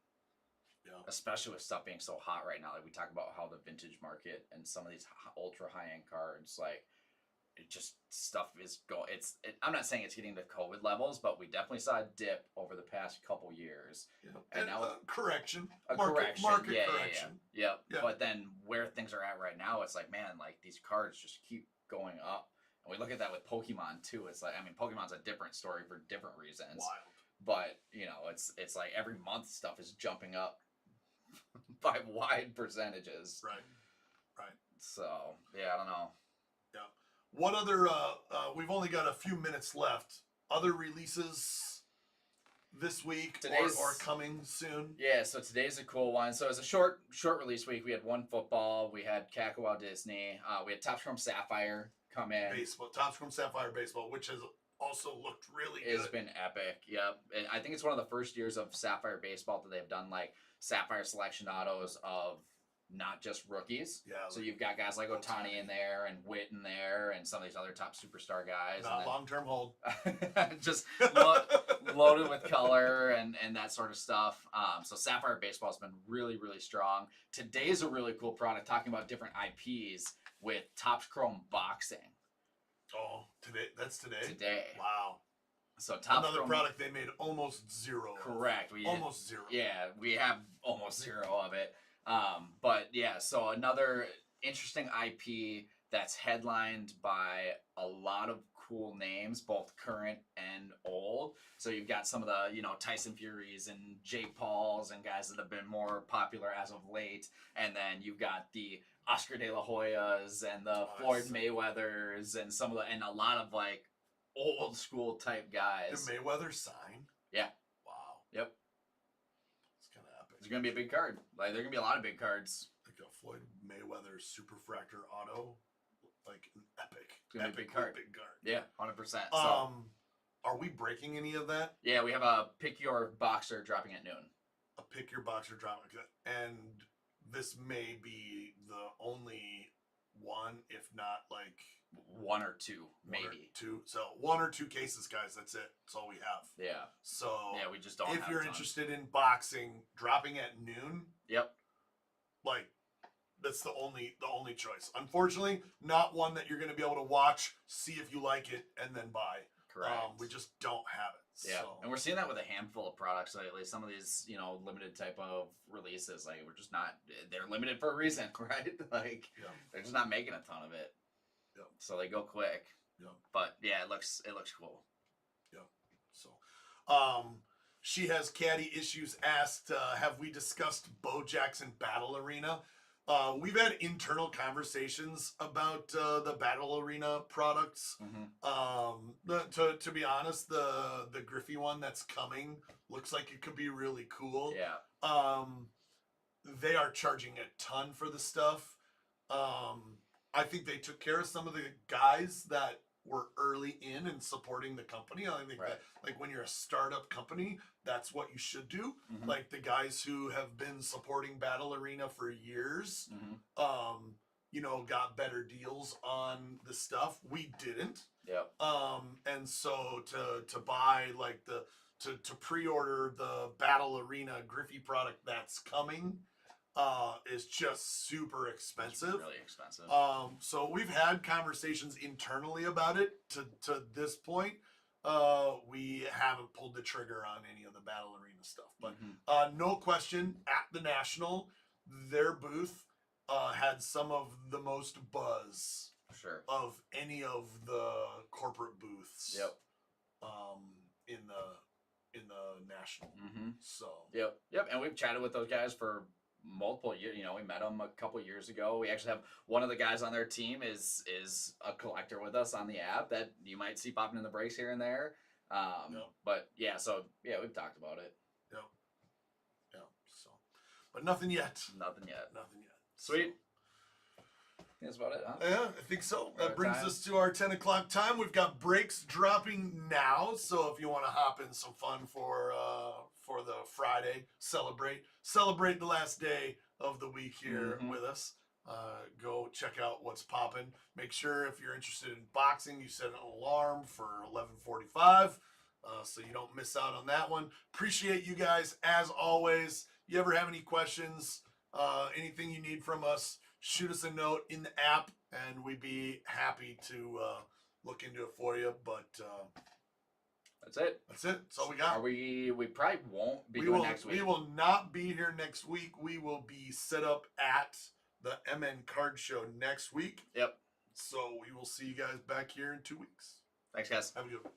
C: Yeah.
B: Especially with stuff being so hot right now. Like we talk about how the vintage market and some of these ultra high end cards, like it just stuff is going. I'm not saying it's getting to COVID levels, but we definitely saw a dip over the past couple years.
C: Yeah.
B: And now
C: correction.
B: Market
C: correction.
B: Yeah.
C: Yeah.
B: But then where things are at right now, it's like, man, like these cards just keep going up. And we look at that with Pokemon too. It's like, I mean, Pokemon's a different story for different reasons.
C: Wild.
B: But it's like every month stuff is jumping up by wide percentages.
C: Right.
B: So yeah, I don't know.
C: Yeah. What other? We've only got a few minutes left. Other releases this week or coming soon?
B: Yeah. So today's a cool one. So it was a short release week. We had one football. We had Kakao Disney. We had Topps Chrome Sapphire come in.
C: Baseball. Topps Chrome Sapphire baseball, which has also looked really good.
B: It's been epic. Yep. And I think it's one of the first years of Sapphire baseball that they've done like Sapphire selection autos of not just rookies.
C: Yeah.
B: So you've got guys like Ohtani in there and Witt in there and some of these other top superstar guys.
C: Not long-term hold.
B: Just loaded with color and that sort of stuff. So Sapphire baseball has been really, really strong. Today's a really cool product talking about different IPs with Topps Chrome boxing.
C: Oh, today? That's today?
B: Today.
C: Wow.
B: So Topps
C: Another
B: Chrome,
C: product they made almost zero of.
B: Correct.
C: Almost zero.
B: Yeah, we have almost zero of it. But yeah, so another interesting IP that's headlined by a lot of cool names, both current and old. So you've got some of the, Tyson Furies and Jake Pauls and guys that have been more popular as of late. And then you've got the Oscar De La Hoyas and the Floyd Mayweathers and and a lot of like old school type guys.
C: Did Mayweather sign?
B: Yeah.
C: Wow.
B: Yep.
C: It's kind of epic.
B: It's going to be a big card. Like, there are going to be a lot of big cards.
C: Like a Floyd Mayweather Superfractor auto. Like an epic.
B: It's going to be a big card.
C: Big card.
B: Yeah, 100%. So,
C: are we breaking any of that?
B: yeah, we have a Pick Your Boxer dropping at noon.
C: A Pick Your Boxer drop. And this may be the only one, if not like
B: one or two, maybe.
C: Two. So 1 or 2 cases, guys. That's it. That's all we have.
B: Yeah.
C: So
B: yeah, we just don't.
C: If you're interested in boxing, dropping at noon.
B: Yep.
C: Like that's the only choice. Unfortunately, not one that you're going to be able to watch, see if you like it, and then buy.
B: Correct.
C: We just don't have it.
B: Yeah,
C: so.
B: and we're seeing that with a handful of products lately. Some of these, limited type of releases, like we're just not. They're limited for a reason, right? Like they're just not making a ton of it.
C: Yeah.
B: So they go quick.
C: Yeah.
B: But yeah, it looks cool.
C: Yeah. So, she has caddy issues. Asked, have we discussed Bo Jackson Battle Arena? We've had internal conversations about the Battle Arena products.
B: Mm-hmm.
C: To be honest, the Griffey one that's coming looks like it could be really cool.
B: Yeah.
C: They are charging a ton for the stuff. I think they took care of some of the guys that were early in and supporting the company. I think that, like, when you're a startup company, that's what you should do.
B: Mm-hmm.
C: Like the guys who have been supporting Battle Arena for years, got better deals on the stuff. We didn't.
B: Yep.
C: And so to buy like to pre-order the Battle Arena Griffey product that's coming is just super expensive.
B: It's really expensive.
C: So we've had conversations internally about it. To this point, we haven't pulled the trigger on any of the Battle Arena stuff. But no question, at the National, their booth had some of the most buzz of any of the corporate booths.
B: Yep.
C: In the National.
B: Mm-hmm.
C: So.
B: Yep. And we've chatted with those guys for multiple years. We met them a couple years ago. We actually have one of the guys on their team is a collector with us on the app that you might see popping in the breaks here and there. But yeah, so yeah, we've talked about it.
C: Yep. So, but nothing yet.
B: Nothing yet.
C: So.
B: Sweet. That's about it, huh?
C: Yeah, I think so. That brings us to our 10 o'clock time. We've got breaks dropping now, so if you want to hop in some fun for the Friday, celebrate the last day of the week here with us. Go check out what's popping. Make sure if you're interested in boxing, you set an alarm for 11:45. so you don't miss out on that one. Appreciate you guys as always. You ever have any questions, anything you need from us, shoot us a note in the app, and we'd be happy to look into it for you. But
B: that's it.
C: That's it. That's all we got.
B: We probably won't be doing next week.
C: We will not be here next week. We will be set up at the MN Card Show next week.
B: Yep.
C: So we will see you guys back here in 2 weeks.
B: Thanks, guys.
C: Have a good one.